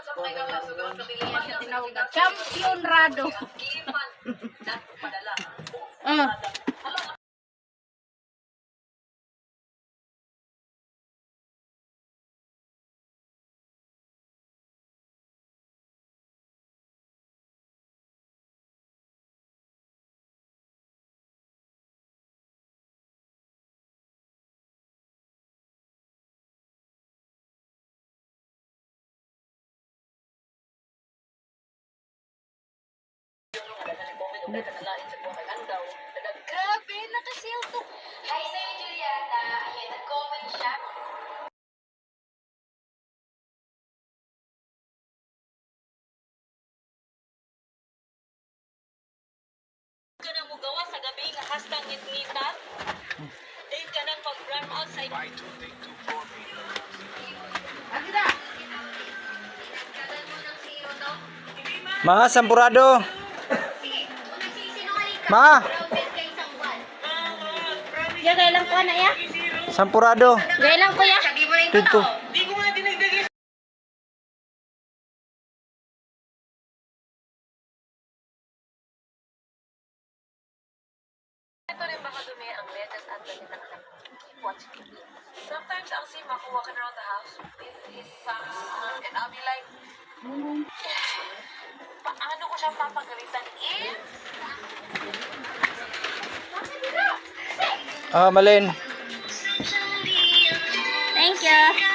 siya tinawag na Champion Rado. Grabe, nakasiyaw to. Hi sa'yo, Juliana. Ayan, nag-comment siya. Ka na mo gawa sa gabi nga hastang ngit-ngitan. Dahil ka nang pag-run outside. Ma, sampurado. Ma, Ya, kailan ko na ya? sampurado. Kailan ko ya? Tuto. Ito rin baka dumi ang latest at the watch TV. Sometimes I'll see Mako walking around the house with his socks on and I'll be like, paano ko siya papagalitan? Ah, Malin. Thank you.